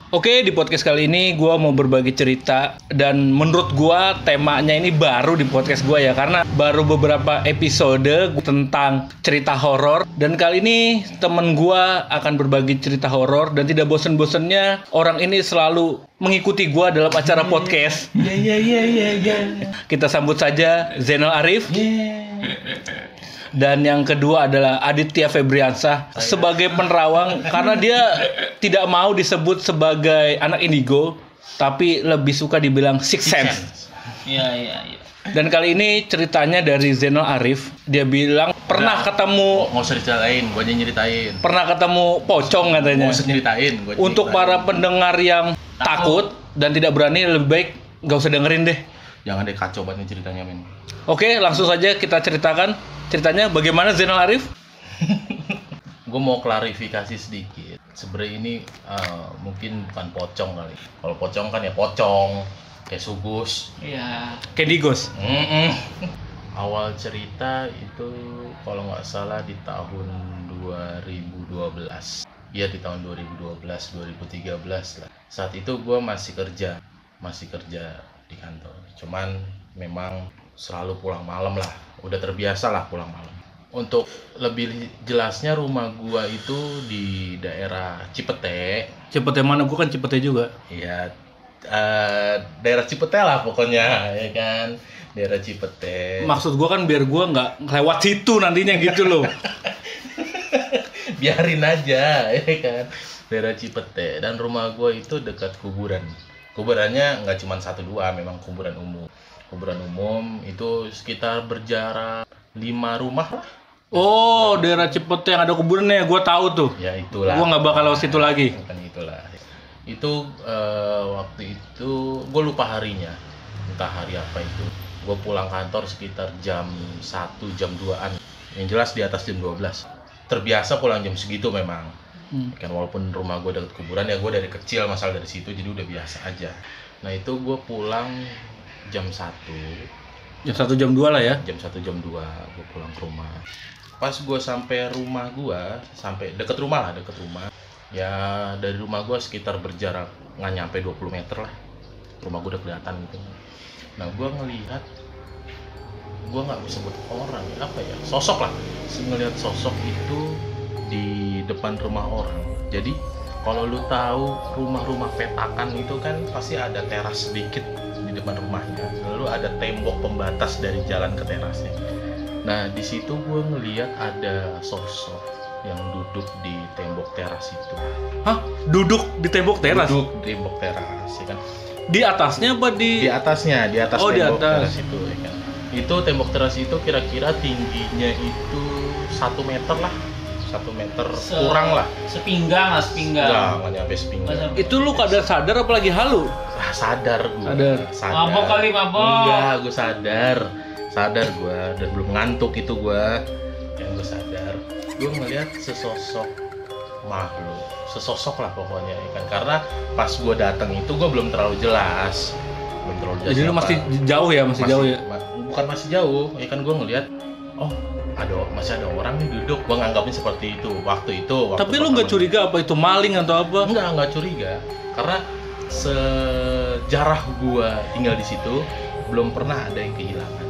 Oke, di podcast kali ini gue mau berbagi cerita. Dan menurut gue temanya ini baru di podcast gue ya, karena baru beberapa episode tentang cerita horor. Dan kali ini temen gue akan berbagi cerita horor. Dan tidak bosen-bosennya orang ini selalu mengikuti gue dalam acara podcast. Kita sambut saja Zainal Arif. Dan yang kedua adalah Aditya Febriansyah sebagai penerawang, karena dia tidak mau disebut sebagai anak indigo, tapi lebih suka dibilang six sense. Iya. Dan kali ini ceritanya dari Zainal Arif. Dia bilang pernah ketemu. Nggak usah diceritain, gue aja nyeritain. Pernah ketemu pocong katanya. Nggak usah nyeritain. Untuk para pendengar yang takut dan tidak berani, lebih baik nggak usah dengerin deh. Jangan deh, kacau banget ceritanya, men. Oke, langsung saja kita ceritakan ceritanya bagaimana Zainal Arif. Gue mau klarifikasi sedikit. Sebenarnya ini mungkin bukan pocong kali. Kalau pocong kan ya pocong, kayak sugus. Iya. Kayak digos. Awal cerita itu kalau nggak salah di tahun 2012. Iya, di tahun 2012, 2013 lah. Saat itu gue masih kerja di kantor. Cuman memang selalu pulang malam lah. Udah terbiasa lah pulang malam. Untuk lebih jelasnya, rumah gua itu di daerah Cipete. Cipete mana? Gua kan Cipete juga. Iya, daerah Cipete lah pokoknya, ya kan. Daerah Cipete. Maksud gua kan biar gua nggak lewat situ nantinya gitu loh. Biarin aja, ya kan. Daerah Cipete. Dan rumah gua itu dekat kuburan. Kuburannya nggak cuma 1-2, memang kuburan umum. Kuburan umum itu sekitar berjarak 5 rumah lah. Oh, daerah Cipete yang ada kuburannya, gue tahu tuh. Ya itulah. Gue nggak bakal lewat situ lagi. Bukan itulah. Itu waktu itu gue lupa harinya, entah hari apa itu. Gue pulang kantor sekitar jam 1, jam 2-an. Yang jelas di atas jam 12. Terbiasa pulang jam segitu memang. Kan walaupun rumah gue dekat kuburan, ya gue dari kecil masal dari situ, jadi udah biasa aja. Nah itu gue pulang jam 1. Jam 1 jam 2 lah ya. Jam 1 jam 2 gue pulang ke rumah. Pas gue sampai rumah gue, sampai deket rumah. Ya dari rumah gue sekitar berjarak nggak nyampe 20 meter lah. Rumah gue udah kelihatan gitu. Nah gue ngelihat, gue nggak bisa sebut orang, apa ya, sosok lah. Ngelihat sosok itu di depan rumah orang. Jadi kalau lu tahu rumah-rumah petakan itu kan pasti ada teras sedikit di depan rumahnya, lalu ada tembok pembatas dari jalan ke terasnya. Nah di situ gue ngelihat ada sosok yang duduk di tembok teras itu. Hah? Duduk di tembok teras? Duduk di tembok teras, ya kan? Di atasnya apa di? Di atasnya, di atas oh, tembok di atas. teras itu, ya kan? Itu tembok teras itu kira-kira tingginya itu 1 meter lah. 1 meter kurang lah. Sepinggang. Nggak nyampe sepinggang. Itu lu kadang sadar apa lagi halu? Sadar gue. Mabok kali, mabok. Enggak, gue sadar gue, dan belum ngantuk itu gue. Yang gue sadar, gue ngeliat sesosok makhluk, sesosok lah pokoknya, ya kan. Karena pas gue datang itu gue belum terlalu jelas. Jadi lu masih jauh ya, jauh ya? Bukan masih jauh, ya kan. Gue ngeliat, oh masih ada orang nih duduk. Gue nganggapnya seperti itu waktu itu. Tapi lu nggak curiga apa itu maling atau apa? Nggak curiga, karena sejarah gue tinggal di situ belum pernah ada yang kehilangan.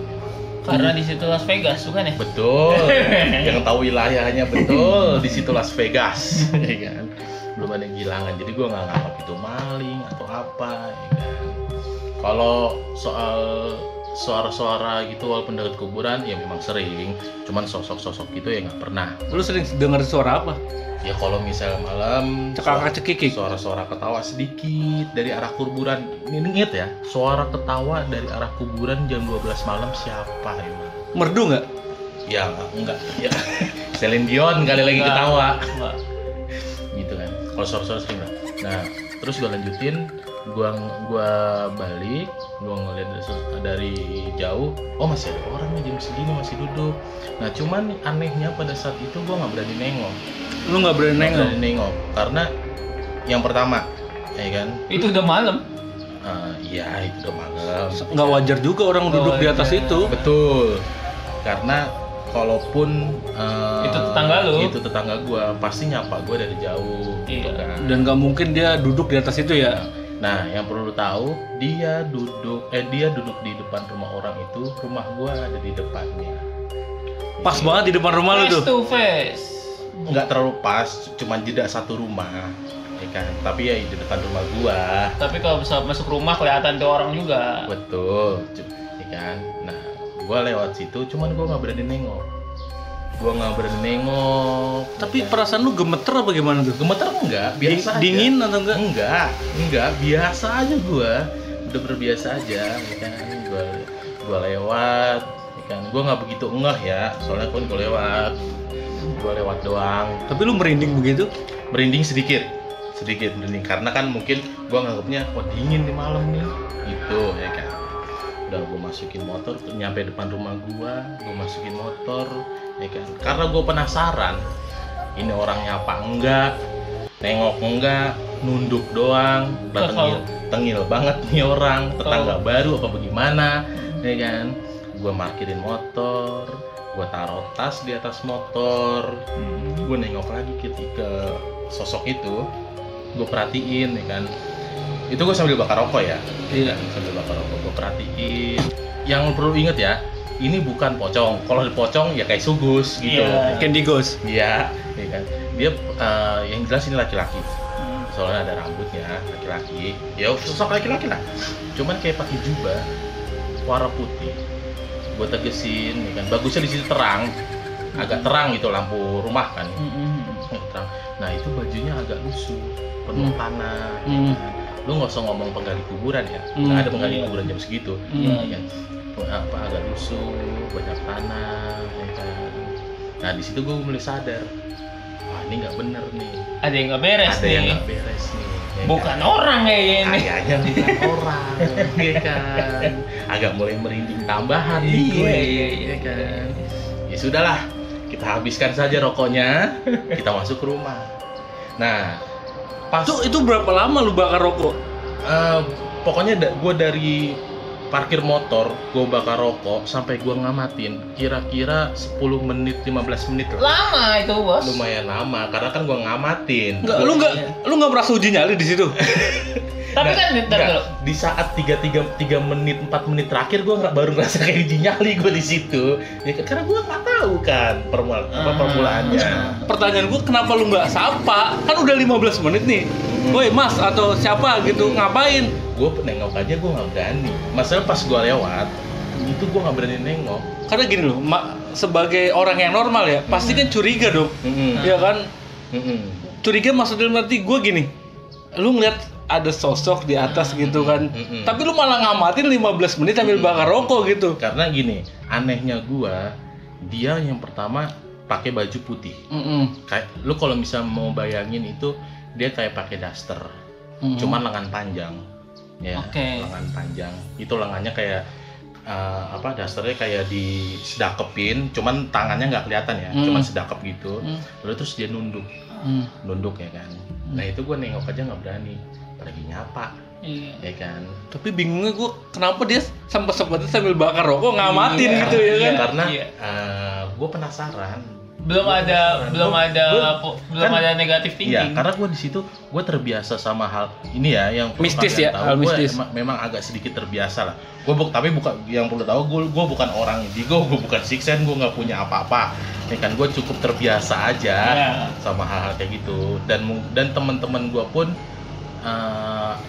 Karena di situ Las Vegas, bukan ya? Betul. Yang tahu wilayahnya betul, di situ Las Vegas, ya kan. Belum ada yang kehilangan, jadi gue nggak nganggap itu maling atau apa, ya kan. Kalau soal suara-suara gitu walaupun dekat kuburan ya memang sering, cuman sosok-sosok gitu ya nggak pernah. Lu sering dengar suara apa? Ya kalau misal malam cekikik, suara-suara ketawa sedikit dari arah kuburan. Ini inget ya, suara ketawa dari arah kuburan jam 12 malam siapa emang? Merdu nggak? Ya enggak. Ya Celine Dion kali lagi ketawa. Enggak. Gitu kan. Kalau suara-suara sering lah. Nah, terus gue lanjutin, gua balik, gua ngeliat dari jauh, oh masih ada orang nih jam segini masih duduk. Nah cuman anehnya pada saat itu gua nggak berani nengok. Lu nggak berani nengok? Karena yang pertama, ya kan? Itu udah malam. Iya itu udah malam. Nggak wajar juga orang duduk di atas wajar. itu. Betul. Karena kalaupun Itu tetangga lu. itu tetangga gua pasti nyapa gua dari jauh gitu Iya. kan. Dan nggak mungkin dia duduk di atas itu ya. Nah, yang perlu lu tahu, dia duduk di depan rumah orang itu, rumah gua ada di depannya. Pas banget di depan rumah lu Face tuh. to face. Nggak terlalu pas, cuman jeda satu rumah, ya kan. Tapi ya di depan rumah gua. Tapi kalau bisa masuk rumah kelihatan tuh orang juga. Betul, ya kan. Nah, gua lewat situ, cuman gua nggak berani nengok. Tapi ya kan. perasaan lu gemeter apa gimana tuh? Gemeter enggak, biasa aja. Dingin atau enggak? Enggak, biasa aja gua. Udah berbiasa aja, ya kan. Gua lewat, ya kan. Gua nggak begitu ngeh ya, soalnya kan gua lewat doang. Tapi lu merinding begitu? Merinding sedikit merinding karena kan mungkin gua nganggapnya dingin di malam nih, gitu ya kan. Udah gua masukin motor, nyampe depan rumah gua masukin motor, ya kan. Karena gua penasaran, ini orangnya apa enggak, nengok enggak, nunduk doang, tengil banget nih orang, tetangga baru apa bagaimana, ya kan. Gua parkirin motor, gua taruh tas di atas motor, gua nengok lagi ke sosok itu, gua perhatiin, ya kan. Itu gua sambil bakar rokok ya. Iya. Sambil bakar rokok gua perhatiin. Yang perlu inget ya, ini bukan pocong. Kalau pocong ya kayak sugus gitu. Iya. Candy Ghost. Iya, ya kan. Dia yang jelas ini laki-laki. Soalnya ada rambutnya, laki-laki. Ya sosok laki-laki lah. Cuman kayak pakai jubah warna putih. Gue tegesin, ya kan. Bagusnya di situ terang, agak terang gitu lampu rumah kan. Terang. Nah itu bajunya agak lusuh, penuh tanah. Ya kan. Lu nggak usah ngomong penggali kuburan ya. Nggak ada penggali kuburan jam segitu. Ya kan. Agak lusuh, banyak tanah, ya kan. Nah di situ gue mulai sadar, wah ini nggak bener nih. Ada yang nggak beres Ada nih. yang nggak beres nih. Ya Bukan kan? orang kayaknya ini. Kayaknya bukan orang, ya kan. Agak mulai merinding tambahan nih Iya, gue, iya, ya kan. Ya sudahlah, kita habiskan saja rokoknya, kita masuk ke rumah. Nah, pas Itu berapa lama lu bakar rokok? pokoknya gue dari parkir motor, gue bakar rokok sampai gue ngamatin kira-kira 10 menit, 15 menit lah. Lama itu bos. Lumayan lama, karena kan gue ngamatin. Lu nggak merasa uji nyali di situ? Tapi kan ntar dulu. Di saat 3 menit, 4 menit terakhir gue baru ngerasa kayak uji nyali gue di situ. Ya karena gue nggak tahu kan permulaannya. Pertanyaan gue, kenapa lu nggak sapa? Kan udah 15 menit nih. Woi mas atau siapa gitu, ngapain? Gue nengok aja gue nggak berani. Masalah pas gue lewat itu gue nggak berani nengok. Karena gini loh, sebagai orang yang normal ya, pasti kan curiga dong. Ya kan? Curiga maksudnya berarti gue gini, lu ngeliat ada sosok di atas gitu kan, tapi lu malah ngamatin 15 menit sambil bakar rokok gitu. Karena gini, anehnya gue, dia yang pertama pakai baju putih. Kayak lu kalau bisa mau bayangin itu, dia kayak pakai daster, cuman lengan panjang, ya. Oke. Lengan panjang. Itu lengannya kayak dasternya kayak disedakepin, cuman tangannya nggak kelihatan ya, cuman sedakep gitu. Lalu terus dia nunduk ya kan. Nah itu gue nengok aja nggak berani, lagi nyapa, ya kan. Tapi bingungnya gue, kenapa dia sempet-sempetnya sambil bakar rokok ngamatin gitu ya kan? Karena Iya. gue penasaran. Belum ada negatif Iya, thinking. karena gue di situ gue terbiasa sama hal ini ya, yang perlu Mistis kalian ya, tahu, hal gue mistis. memang agak sedikit terbiasa lah. Tapi bukan yang perlu tahu, gue bukan orang indigo, gue bukan siksen, gue nggak punya apa-apa. Ya kan, gue cukup terbiasa aja sama hal-hal kayak gitu. Dan teman-teman gue pun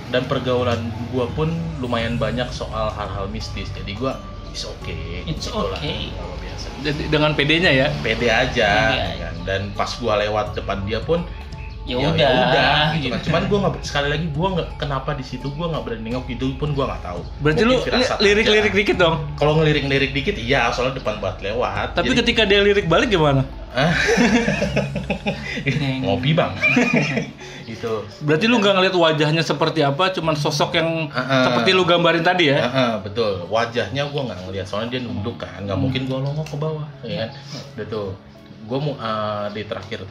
dan pergaulan gue pun lumayan banyak soal hal-hal mistis. Jadi gue it's okay. Kalau biasa. Dengan PD-nya ya? Pede aja, kan. Dan pas gua lewat depan dia pun Ya udah, gitu kan. Cuman gua nggak, sekali lagi gua nggak, kenapa di situ gua nggak berani nengok, itu pun gua nggak tahu. Berarti Mungkin lu firasat lirik-lirik aja. dikit dong? Kalau ngelirik-lirik dikit iya, soalnya depan buat lewat. Tapi Jadi, ketika dia lirik balik gimana? ngopi bang. Itu. Berarti lu nggak ngeliat wajahnya seperti apa, cuman sosok yang seperti lu gambarin tadi ya? Betul, wajahnya gua nggak ngeliat, soalnya dia nunduk kan, nggak mungkin gua longok ke bawah, ya kan. Udah tuh, gua mau di terakhir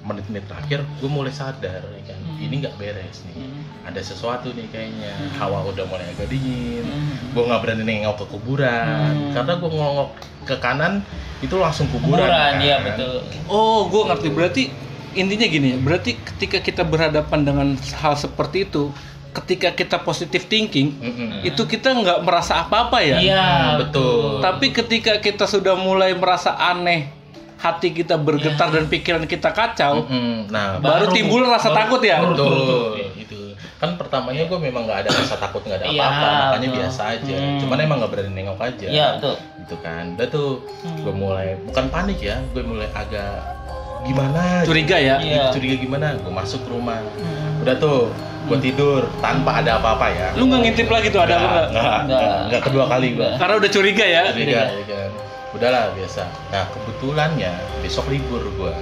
menit-menit terakhir gue mulai sadar ya kan, ini nggak beres nih, ada sesuatu nih kayaknya, hawa udah mulai agak dingin, gue nggak berani nengok ke kuburan, karena gue ngongok ke kanan itu langsung kuburan kan? Iya betul. Oh, gue ngerti. Berarti intinya gini ya, berarti ketika kita berhadapan dengan hal seperti itu, ketika kita positive thinking, itu kita nggak merasa apa-apa ya? Iya betul. Tapi ketika kita sudah mulai merasa aneh, hati kita bergetar dan pikiran kita kacau, Nah, baru timbul rasa takut ya? betul. Itu kan pertamanya gue memang nggak ada rasa takut, nggak ada Iya, apa-apa, makanya betul. biasa aja. Cuman emang nggak berani nengok aja. Iya betul. Gitu kan. Udah tuh gue mulai bukan panik ya, gue mulai agak gimana? Curiga ya? Iya. Curiga gimana? Gue masuk ke rumah. Udah tuh gue tidur tanpa ada apa-apa ya. Lu nggak ngintip lagi tuh ada apa nggak? Nggak kedua kali gue. Karena udah curiga ya? Curiga, ya kan. Udahlah biasa. Nah kebetulannya besok libur gue.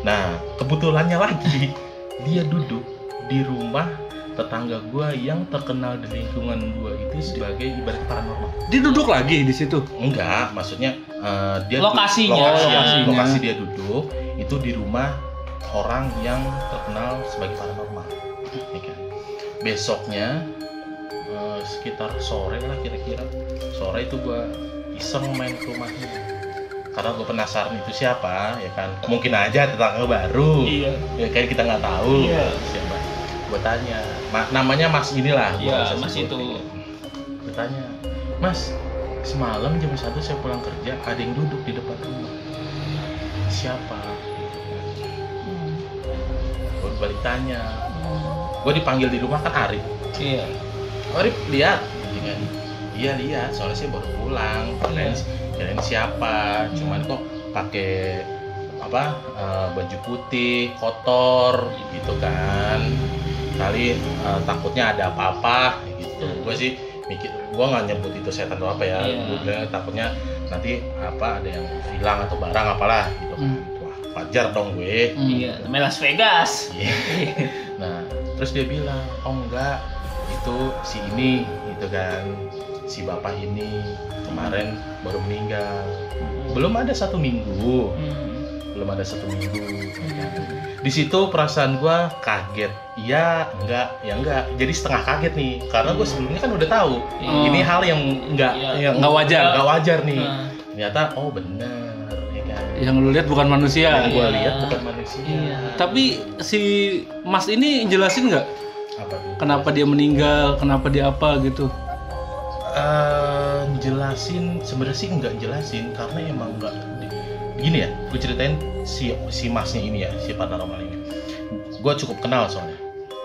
Nah kebetulannya lagi dia duduk di rumah tetangga gue yang terkenal di lingkungan gue itu sebagai ibarat paranormal. Dia duduk lagi di situ? Enggak, maksudnya dia Lokasinya. lokasi dia duduk itu di rumah orang yang terkenal sebagai paranormal. Ya kan? Besoknya sekitar sore lah kira-kira, sore itu gue iseng main ke rumahnya karena gue penasaran itu siapa ya kan, mungkin aja tetangga baru. Iya. Ya kan kita nggak tahu. Iya. Siapa. Gue tanya, namanya Mas inilah. Gua Iya, nggak usah Mas sebut. itu. Gue tanya, Mas, semalam jam 1 saya pulang kerja, ada yang duduk di depan rumah. Siapa? Gue balik tanya. Gue dipanggil di rumah kan Arif. Iya. Arif lihat, gitu kan? Iya lihat, soalnya saya baru pulang. Kirain siapa? Cuman kok pakai apa? Baju putih, kotor, gitu kan? Kali takutnya ada apa-apa, gitu. Gue sih mikir, gue nggak nyebut itu setan atau apa ya. Gue bilang takutnya nanti apa ada yang hilang atau barang apalah, gitu kan? Wah, wajar dong gue. Iya. Las Vegas. Iya. Nah, terus dia bilang, oh enggak, itu si ini, gitu kan, si bapak ini kemarin baru meninggal, belum ada 1 minggu, belum ada 1 minggu. Di situ perasaan gue kaget, iya, enggak, ya enggak, jadi setengah kaget nih, karena gue sebelumnya kan udah tahu, ini hal yang enggak, yang Nggak wajar. nggak wajar nih. Ternyata, oh benar, ya kan. Yang lu lihat bukan manusia. Yang gue lihat bukan manusia. Iya. Tapi si Mas ini jelasin nggak Apa tuh? kenapa dia meninggal, kenapa dia apa gitu? Jelasin sebenarnya sih nggak jelasin karena emang nggak gini ya, gue ceritain si masnya ini ya, si paranormal ini gue cukup kenal soalnya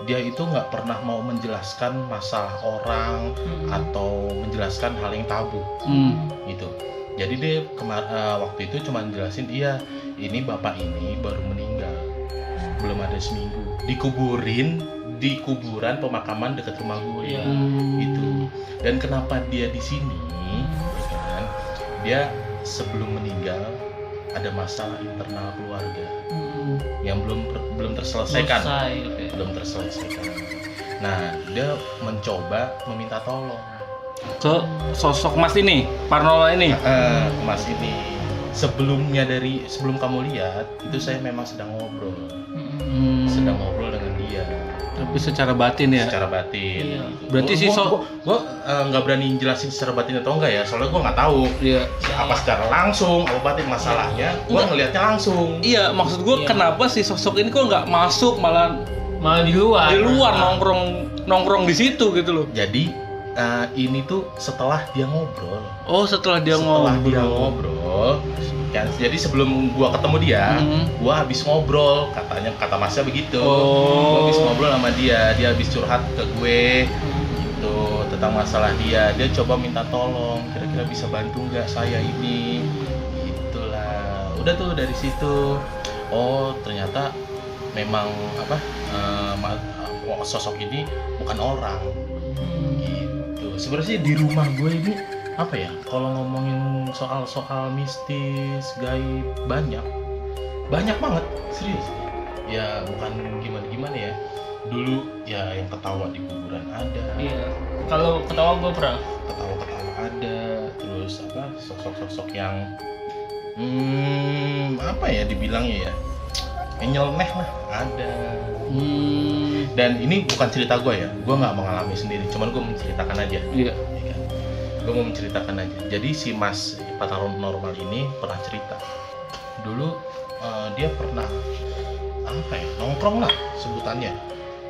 dia itu nggak pernah mau menjelaskan masalah orang atau menjelaskan hal yang tabu gitu. Jadi dia waktu itu cuma jelasin, iya ini bapak ini baru meninggal, belum ada seminggu, dikuburin di kuburan pemakaman dekat rumah gue. Itu. Dan kenapa dia di sini? Ya kan? Dia sebelum meninggal ada masalah internal keluarga yang belum terselesaikan. Belum terselesaikan. Nah, dia mencoba meminta tolong Ke sosok Mas ini, paranormal ini. Mas ini. Sebelum kamu lihat itu saya memang sedang ngobrol. Sedang ngobrol dengan dia. Tapi secara batin ya. Secara batin. Iya. Berarti si gue nggak berani jelasin secara batin atau enggak ya, soalnya gue nggak tahu Iya. apa secara langsung apa batin masalahnya. Gue ngelihatnya langsung. Iya, maksud gue kenapa si sosok ini kok nggak masuk, malah di luar. di luar nongkrong di situ gitu loh. Jadi ini tuh setelah dia ngobrol. Oh, setelah dia Dia ngobrol. Kan, jadi sebelum gua ketemu dia, gua habis ngobrol, kata Masnya begitu. Gua habis ngobrol sama dia habis curhat ke gue gitu tentang masalah dia. Dia coba minta tolong, kira-kira bisa bantu nggak saya ini? Gitulah. Udah tuh dari situ. Oh, ternyata memang sosok ini bukan orang. Gitu. Sebenarnya di rumah gue ini apa ya, kalau ngomongin soal mistis, gaib, banyak banget, serius ya, bukan gimana ya. Dulu ya yang ketawa di kuburan ada. Iya. Kalau ketawa gue pernah. Ketawa ada, terus sosok-sosok yang apa ya dibilangnya ya, nyeleneh lah ada. Dan ini bukan cerita gue ya, gue nggak mengalami sendiri, cuman gue menceritakan aja. Iya. Ya kan? Gue mau menceritakan aja. Jadi si Mas paranormal ini pernah cerita. Dulu dia pernah apa ya, nongkrong lah sebutannya,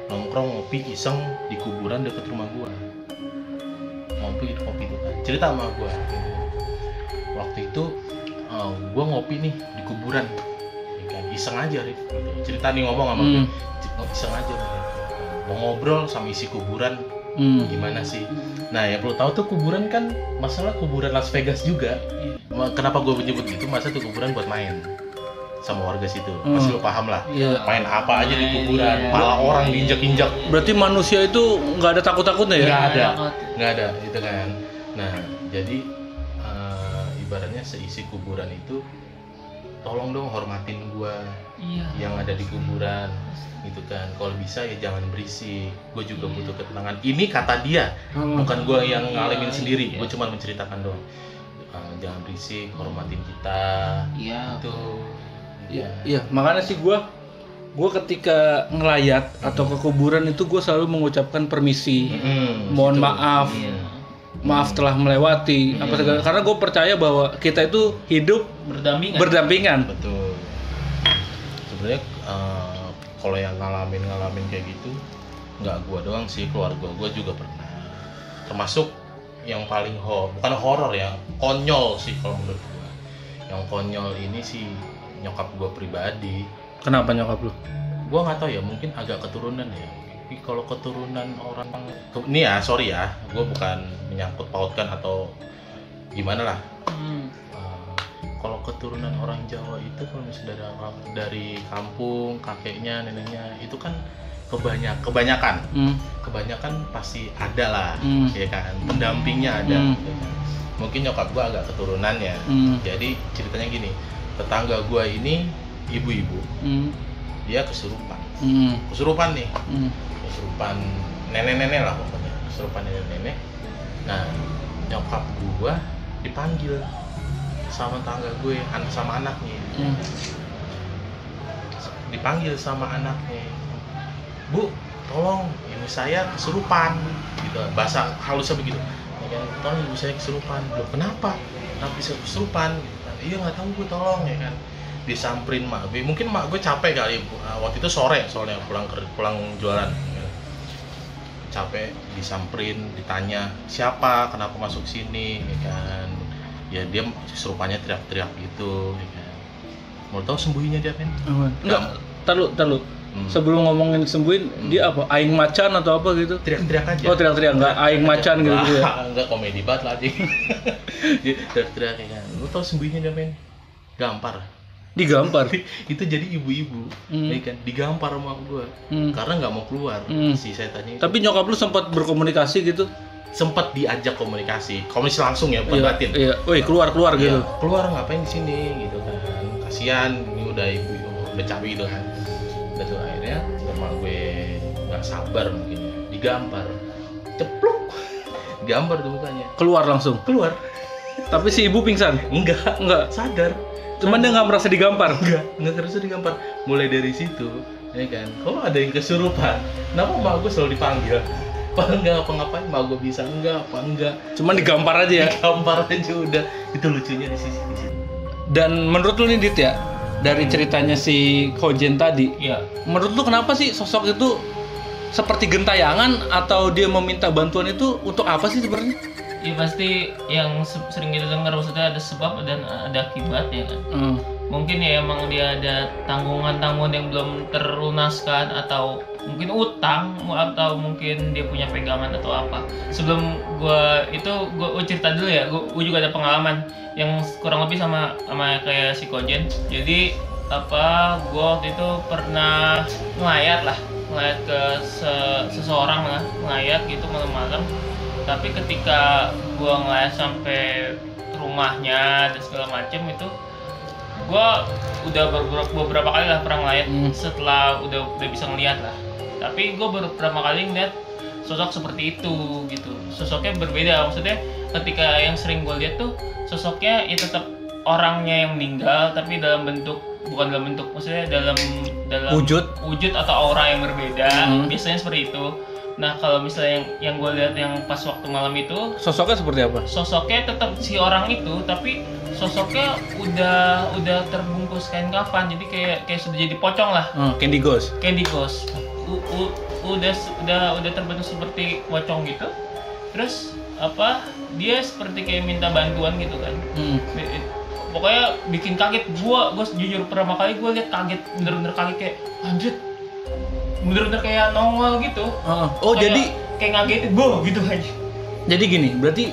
nongkrong ngopi iseng di kuburan deket rumah gue. Ngopi itu kan, cerita sama gue. Waktu itu gue ngopi nih di kuburan, ya kan? Iseng aja Rif, gitu. Cerita nih ngomong sama gue, iseng aja gitu. Mau ngobrol sama isi kuburan, gimana sih? Nah ya perlu tahu tuh kuburan kan, masalah kuburan Las Vegas juga. Kenapa gue menyebut gitu? Masa tuh kuburan buat main sama warga situ, pasti lo paham lah. Iya. Main apa aja di kuburan, pala orang diinjak-injak. Berarti manusia itu nggak ada takut-takutnya ya? Nggak ada itu kan. Nah jadi ibaratnya seisi kuburan itu, tolong dong hormatin gua yang ada di kuburan gitu kan. Kalau bisa ya jangan berisik, gue juga butuh ketenangan. Ini kata dia, bukan gua yang ngalamin sendiri, gue cuma menceritakan doang. Jangan berisik, hormatin kita. Itu Iya, makanya sih gue ketika ngelayat atau ke kuburan itu gue selalu mengucapkan permisi, mohon maaf, maaf telah melewati apa segala, karena gue percaya bahwa kita itu hidup berdampingan. Betul. Sebenarnya kalau yang ngalamin kayak gitu, nggak gue doang sih, keluarga gue juga pernah. Termasuk yang paling bukan horor ya, konyol sih kalau menurut gue. Yang konyol ini sih nyokap gue pribadi. Kenapa nyokap lu? Gue nggak tahu ya, mungkin agak keturunan ya. Tapi kalau keturunan orang ini ya, sorry ya, gue bukan menyangkut pautkan atau gimana lah. Kalau keturunan orang Jawa itu kalau misalnya dari kampung, kakeknya, neneknya itu kan kebanyakan pasti ada lah, ya kan, pendampingnya ada. Gitu kan. Mungkin nyokap gue agak keturunannya. Jadi ceritanya gini, tetangga gue ini ibu-ibu, dia kesurupan nih, kesurupan nenek-nenek lah pokoknya, kesurupan nenek-nenek. Nah nyokap gue dipanggil sama tetangga gue, sama anaknya, dipanggil sama anaknya, Bu, tolong ibu saya kesurupan, gitu, bahasa halusnya begitu. Tolong ibu saya kesurupan. Loh kenapa bisa kesurupan? Iya nggak tahu, gue tolong, ya kan. Disamperin mak gue, mungkin mak gue capek kali, waktu itu sore soalnya pulang jualan, capek, disamperin, ditanya siapa, kenapa masuk sini, ya kan. Ya dia kesurupannya teriak-teriak gitu, ya kan. Mau tahu sembuhinya dia kan? Enggak, taruh. Sebelum ngomongin sembuhin, dia apa? Aing macan atau apa gitu? Teriak-teriak aja. Oh teriak-teriak, nggak aing macan gitu ya? Enggak, komedi banget lah dia. Dia teriak-teriak kan. Lu tau sembuhinya dia men? Gampar. Digampar? Itu jadi ibu-ibu, ya kan? Digampar sama gua. Karena nggak mau keluar si setannya itu. Tapi nyokap lu sempat berkomunikasi gitu? Sempat diajak komunikasi langsung ya, bukan batin. Iya. Woi keluar gitu. Keluar ngapain di sini gitu kan? Kasihan, ini udah ibu udah capek gitu kan. Udah tuh akhirnya sama gue nggak sabar mungkin ya, digampar, cepluk, digambar tuh mukanya. Keluar langsung. Keluar. Tapi si ibu pingsan? Enggak. Sadar. Cuman dia nggak merasa digampar? Nggak merasa digampar. Mulai dari situ, ya kan. Kalau ada yang kesurupan, kenapa mak gue selalu dipanggil? Apa enggak apa-ngapain, mak gue bisa enggak. Cuman digampar aja ya? Digampar aja udah. Itu lucunya di sini. Dan menurut lu nih Dit ya, dari ceritanya si Kojen tadi, menurut lu kenapa sih sosok itu seperti gentayangan, atau dia meminta bantuan itu untuk apa sih sebenarnya? Ya pasti yang sering kita dengar, maksudnya ada sebab dan ada akibat ya kan. Mungkin ya emang dia ada tanggungan yang belum terlunaskan, atau mungkin utang, atau mungkin dia punya pegangan atau apa. Sebelum gua cerita dulu ya, gua juga ada pengalaman yang kurang lebih sama kayak si Kojen. Jadi gua waktu itu pernah ngelayat ke seseorang lah, ngelayat gitu malam-malam. Tapi ketika gua ngelayat sampai rumahnya dan segala macem itu, gua udah beberapa kali lah pernah ngelayat setelah udah bisa ngeliat lah. Tapi gua baru pertama kali ngeliat sosok seperti itu gitu. Sosoknya berbeda, maksudnya ketika yang sering gua lihat tuh sosoknya ya tetap orangnya yang meninggal, tapi bukan dalam bentuk, maksudnya dalam dalam wujud atau aura yang berbeda, biasanya seperti itu. Nah kalau misalnya yang gue lihat yang pas waktu malam itu, sosoknya seperti apa? Sosoknya tetap si orang itu, tapi sosoknya udah terbungkus kain kafan, jadi kayak sudah jadi pocong lah. Candy Ghost. Udah terbentuk seperti pocong gitu. Terus dia seperti kayak minta bantuan gitu kan. Pokoknya bikin kaget. Gua jujur pertama kali gue lihat kaget, bener-bener kaget kayak anjir. Bener-bener kayak nongol gitu. Jadi kayak ngagetin gitu aja. Jadi gini, berarti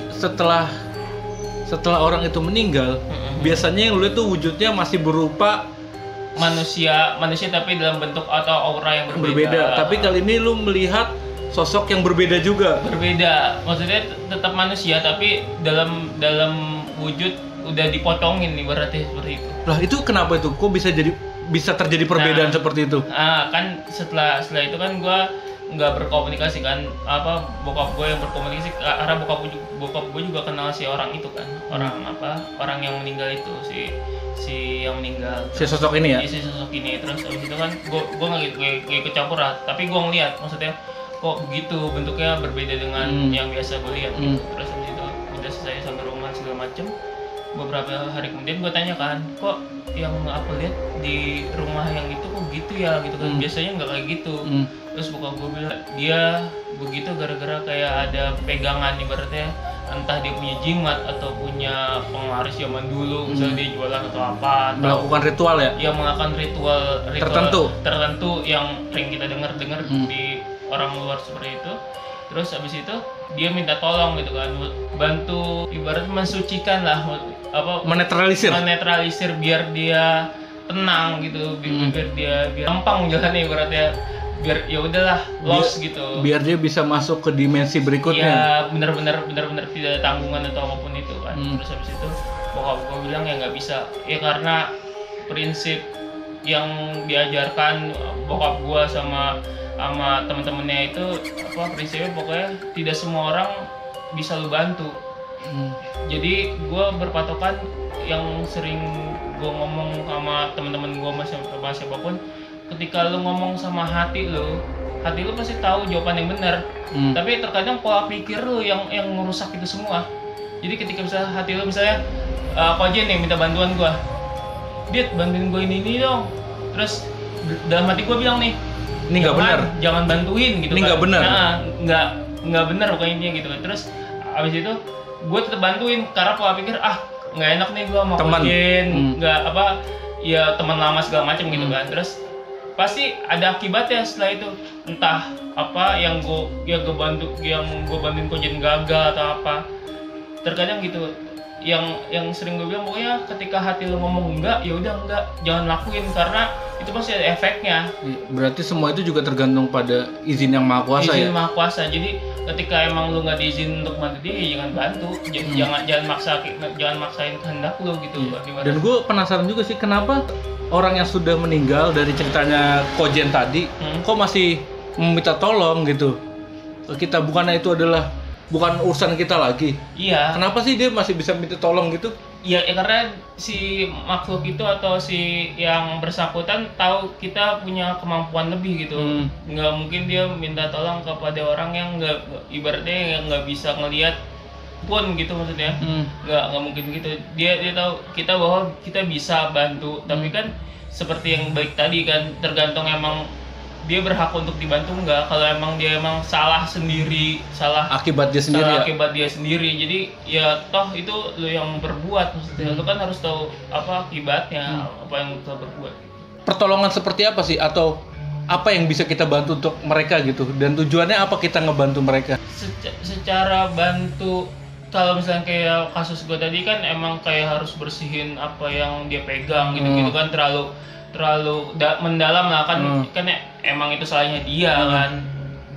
setelah orang itu meninggal, biasanya yang lu lihat tuh wujudnya masih berupa manusia tapi dalam bentuk atau aura yang berbeda. Tapi kali ini lu melihat sosok yang berbeda juga. Berbeda. Maksudnya tetap manusia tapi dalam wujud udah dipotongin nih berarti seperti itu. Lah itu kenapa itu? Kok bisa terjadi perbedaan seperti itu? Kan setelah itu kan gue nggak berkomunikasi kan, bokap gue yang berkomunikasi karena bokap gue juga kenal si orang itu kan, orang yang meninggal itu, si yang meninggal, si sosok ini ya? Si sosok ini. Terus abis itu kan gue nggak ikut campur lah, tapi gue ngeliat maksudnya kok begitu bentuknya berbeda dengan yang biasa gue lihat. Terus abis itu udah selesai sampai rumah segala macem. Beberapa hari kemudian gue tanya kan, kok yang aku lihat di rumah yang itu kok gitu ya gitu kan, biasanya nggak kayak gitu. Terus bokap gue bilang dia begitu gara-gara kayak ada pegangan ibaratnya, entah dia punya jimat atau punya penglaris zaman dulu, misalnya dia jualan atau apa, melakukan ritual ya? Ya melakukan ritual tertentu yang sering kita dengar di orang luar seperti itu. Terus abis itu dia minta tolong gitu kan, bantu ibarat mensucikan lah, menetralisir biar dia tenang gitu, biar dia gampang jalannya ibaratnya, biar ya udahlah lost gitu. Biar dia bisa masuk ke dimensi berikutnya. Iya, benar-benar tidak ada tanggungan atau apapun itu kan. Terus habis itu bokap gue bilang ya nggak bisa. Ya karena prinsip yang diajarkan bokap gue sama teman-temannya itu prinsipnya pokoknya tidak semua orang bisa lu bantu. Jadi gue berpatokan yang sering gue ngomong sama teman-teman gue sama siapapun, ketika lu ngomong sama hati lu pasti tahu jawaban yang benar. Tapi terkadang pola pikir lu yang merusak itu semua. Jadi ketika misalnya hati lu misalnya Kojen nih minta bantuan gue, Dit bantuin gue ini dong. Terus dalam hati gue bilang nih, ini nggak benar, jangan bantuin gitu. Ini nggak benar. Nggak benar pokoknya gitu kan. Terus abis itu gue tetap bantuin karena pola pikir nggak enak nih gue mau Kojen, nggak ya teman lama segala macam gitu kan. Terus pasti ada akibatnya setelah itu, entah yang gue bantuin Kojen gagal atau apa. Terkadang gitu, yang sering gue bilang pokoknya ketika hati lo ngomong enggak, ya udah enggak, jangan lakuin karena itu pasti ada efeknya. Berarti semua itu juga tergantung pada izin yang maha kuasa ya. Izin maha kuasa. Jadi ketika emang lo nggak diizin untuk bantu dia, ya jangan bantu. Jangan maksain kehendak lo gitu. Dan gue penasaran juga sih kenapa orang yang sudah meninggal dari ceritanya Kojen tadi kok masih meminta tolong gitu kita, bukannya itu bukan urusan kita lagi. Iya. Kenapa sih dia masih bisa minta tolong gitu? Ya karena si makhluk itu atau si yang bersangkutan tahu kita punya kemampuan lebih gitu. Nggak mungkin dia minta tolong kepada orang yang ibaratnya yang nggak bisa ngelihat pun gitu maksudnya. Nggak mungkin gitu. Dia tahu kita bahwa kita bisa bantu, tapi kan seperti yang baik tadi kan, tergantung emang dia berhak untuk dibantu enggak. Kalau emang dia salah sendiri, akibat dia sendiri, jadi ya toh itu lo yang berbuat, maksudnya lo kan harus tahu akibatnya, apa yang lo telah berbuat. Pertolongan seperti apa sih, atau apa yang bisa kita bantu untuk mereka gitu, dan tujuannya apa kita ngebantu mereka? Secara bantu, kalau misalnya kayak kasus gue tadi kan emang kayak harus bersihin apa yang dia pegang gitu kan, terlalu mendalam lah kan. Kan emang itu salahnya dia kan,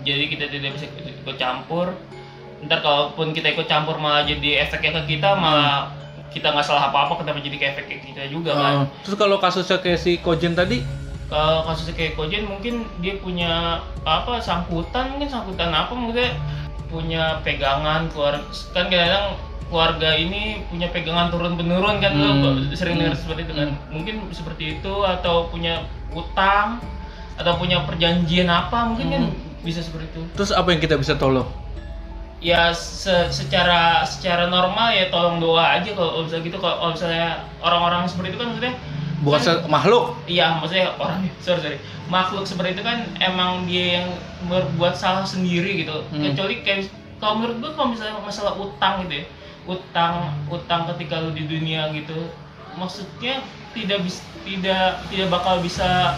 jadi kita tidak bisa ikut campur. Ntar kalaupun kita ikut campur malah jadi efeknya ke kita, malah kita nggak salah apa-apa, kenapa jadi ke efek ke kita juga kan. Terus kalau kasusnya kayak si Kojen tadi, kalau kasusnya kayak Kojen mungkin dia punya sangkutan apa, maksudnya punya pegangan keluarga, kan kadang keluarga ini punya pegangan turun menurun kan, lo sering dengar seperti itu kan. Mungkin seperti itu, atau punya utang atau punya perjanjian apa, mungkin kan bisa seperti itu. Terus apa yang kita bisa tolong? Ya secara normal ya tolong doa aja kalau misalnya gitu. Kalau misalnya orang-orang seperti itu kan maksudnya Bukan kan, makhluk. iya maksudnya orang sorry makhluk seperti itu kan emang dia yang berbuat salah sendiri gitu. Kecuali kayak kalau menurut gua, kalau misalnya masalah utang gitu ya, utang ketika lu di dunia gitu, maksudnya tidak bakal bisa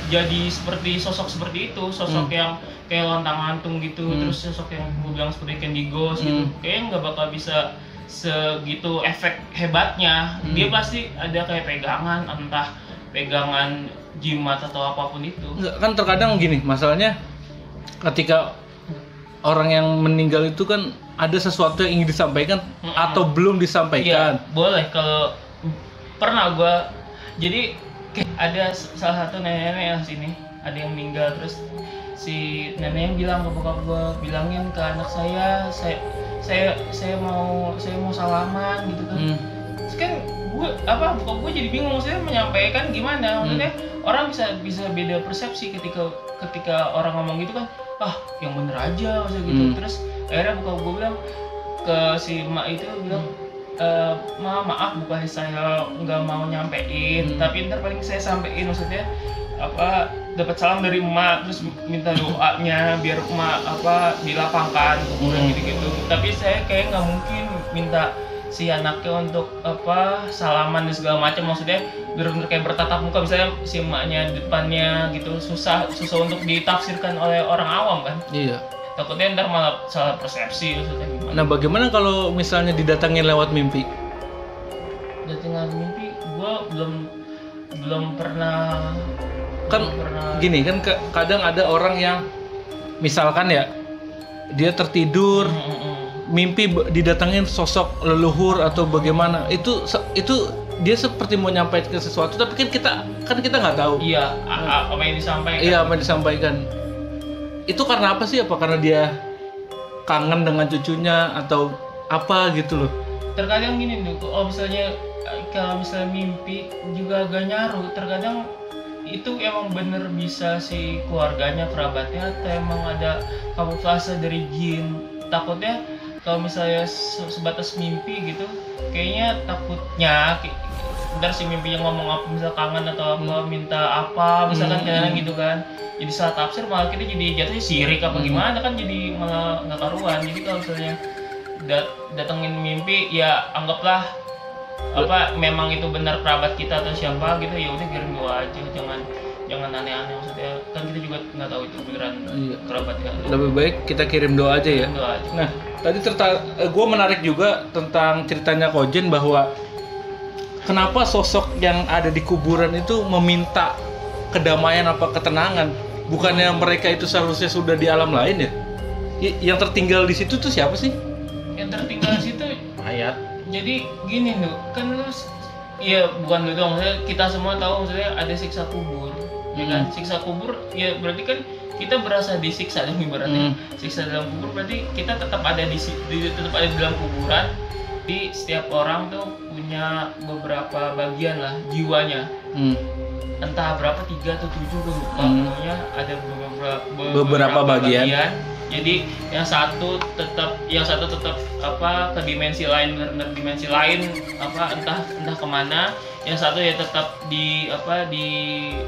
jadi seperti sosok seperti itu, sosok yang kayak lontang lantung gitu, terus sosok yang gue bilang seperti Candy Ghost gitu, kayaknya nggak bakal bisa segitu efek hebatnya. Dia pasti ada kayak pegangan, entah pegangan jimat atau apapun itu. Enggak, kan terkadang gini, masalahnya ketika orang yang meninggal itu kan ada sesuatu yang ingin disampaikan atau belum disampaikan. Iya, boleh. Kalau pernah gue, jadi ada salah satu nenek yang sini, ada yang meninggal, terus si nenek yang bilang ke bokap gue, bilangin ke anak saya mau salaman gitu kan. Terus kan bokap gue jadi bingung, maksudnya menyampaikan gimana, maksudnya orang bisa beda persepsi ketika orang ngomong gitu kan, yang bener aja maksudnya gitu. Terus akhirnya bokap gue bilang ke si emak itu, bilang maaf bukannya saya nggak mau nyampein, tapi ntar paling saya sampein, maksudnya dapat salam dari emak, terus minta doanya biar emak dilapangkan kuburan gitu-gitu. Tapi saya kayak nggak mungkin minta si anaknya untuk salaman dan segala macam, maksudnya benar-benar kayak bertatap muka, misalnya si emaknya depannya gitu, susah untuk ditafsirkan oleh orang awam kan. Iya. Takutnya ntar malah salah persepsi, maksudnya gimana. Nah, bagaimana kalau misalnya didatangin lewat mimpi? Datangan mimpi, gua belum pernah. Gini kan, kadang ada orang yang misalkan ya dia tertidur, mimpi didatangin sosok leluhur atau bagaimana, itu dia seperti mau nyampaikan sesuatu, tapi kan kita nggak tahu. Iya, apa yang disampaikan. Iya, apa yang disampaikan. Itu karena apa sih? Apa karena dia kangen dengan cucunya atau apa gitu loh? Terkadang gini tuh, kalau misalnya mimpi juga agak nyaru. Terkadang itu emang bener bisa si keluarganya, kerabatnya, atau emang ada kamuflase dari jin. Takutnya kalau misalnya sebatas mimpi gitu, kayaknya takutnya ntar si mimpinya ngomong apa, misal kangen atau apa, minta apa, misalkan kadang gitu kan. Jadi salah tafsir, malah kita jadi jatuhnya sirik apa gimana kan, jadi malah nggak karuan. Jadi kalau misalnya datengin mimpi, ya anggaplah memang itu benar kerabat kita atau siapa gitu, ya udah kirim doa aja, jangan aneh-aneh, maksudnya kan kita juga nggak tahu itu beneran kerabat ya. Lebih baik kita kirim doa aja ya. Doa aja. Nah, tadi gue menarik juga tentang ceritanya Kojen, bahwa kenapa sosok yang ada di kuburan itu meminta kedamaian apa ketenangan? Bukannya mereka itu seharusnya sudah di alam lain ya? Yang tertinggal di situ tuh siapa sih? Yang tertinggal di situ mayat. Jadi gini tuh, kan ya bukan gitu dong, maksudnya kita semua tahu maksudnya ada siksa kubur, ya kan? Siksa kubur ya berarti kan kita berasa disiksa dong ibaratnya. Siksa dalam kubur berarti kita tetap ada di dalam kuburan. Di setiap orang tuh punya beberapa bagian lah jiwanya. Entah berapa, 3 atau 7 gue lupa, pokoknya ada beberapa bagian. Jadi yang satu tetap ke dimensi lain, benar-benar dimensi lain, entah kemana. Yang satu ya tetap di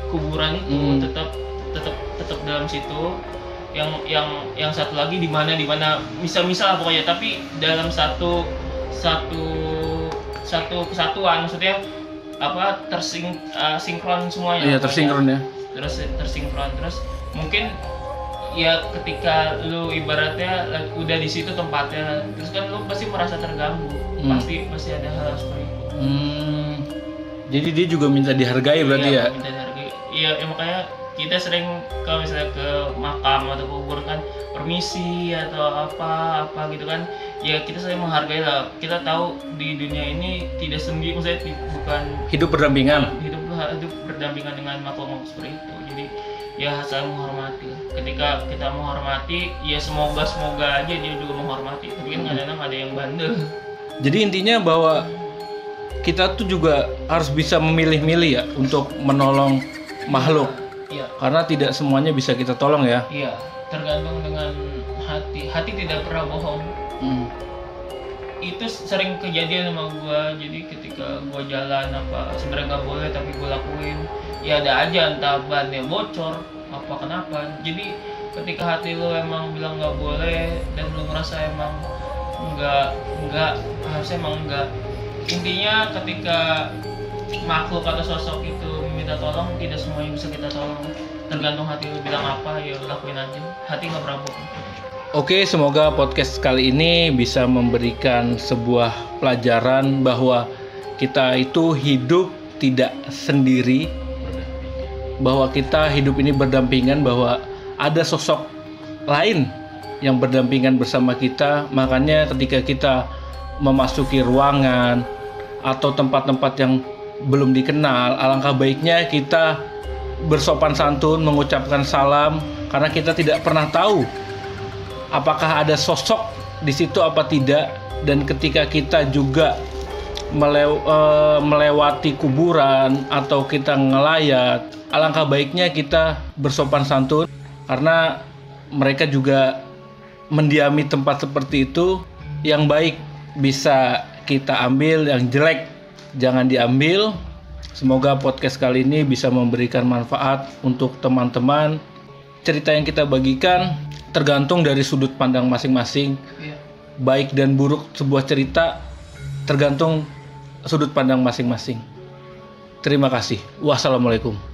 kuburan itu, tetap dalam situ. Yang satu lagi di mana misal pokoknya, tapi dalam satu kesatuan, maksudnya sinkron semuanya. Iya, tersinkron ya. Terus tersinkron, terus mungkin ya ketika lu ibaratnya udah di situ tempatnya, terus kan lu pasti merasa terganggu. Pasti ada hal seperti itu. Jadi dia juga minta dihargai berarti ya? Minta dihargai. Iya, makanya kita sering kalau misalnya ke makam atau kubur kan permisi atau apa gitu kan, ya kita sering menghargai lah. Kita tahu di dunia ini tidak sendiri, maksudnya bukan hidup berdampingan dengan makhluk seperti itu. Jadi ya saling menghormati. Ketika kita menghormati, ya semoga aja dia juga menghormati. Tapi kan kadang-kadang ada yang bandel. Jadi intinya bahwa kita tuh juga harus bisa memilih-milih ya untuk menolong makhluk. Iya. Karena tidak semuanya bisa kita tolong ya. Iya, tergantung dengan hati. Hati tidak pernah bohong. Itu sering kejadian sama gua. Jadi ketika gua jalan apa sebenarnya nggak boleh tapi gua lakuin, ya ada aja entah bannya bocor apa kenapa. Jadi ketika hati lu emang bilang nggak boleh dan lu ngerasa emang nggak harusnya emang nggak. Intinya ketika makhluk atau sosok itu minta tolong, tidak semuanya bisa kita tolong. Tergantung hati lu bilang apa, ya lakuin aja. Hati nggak pernah bohong. Oke, semoga podcast kali ini bisa memberikan sebuah pelajaran bahwa kita itu hidup tidak sendiri, bahwa kita hidup ini berdampingan, bahwa ada sosok lain yang berdampingan bersama kita. Makanya ketika kita memasuki ruangan atau tempat-tempat yang belum dikenal, alangkah baiknya kita bersopan santun, mengucapkan salam, karena kita tidak pernah tahu apakah ada sosok di situ apa tidak. Dan ketika kita juga melewati kuburan atau kita ngelayat, alangkah baiknya kita bersopan santun, karena mereka juga mendiami tempat seperti itu. Yang baik bisa kita ambil, yang jelek jangan diambil. Semoga podcast kali ini bisa memberikan manfaat untuk teman-teman. Cerita yang kita bagikan tergantung dari sudut pandang masing-masing. Baik dan buruk sebuah cerita tergantung sudut pandang masing-masing. Terima kasih. Wassalamualaikum.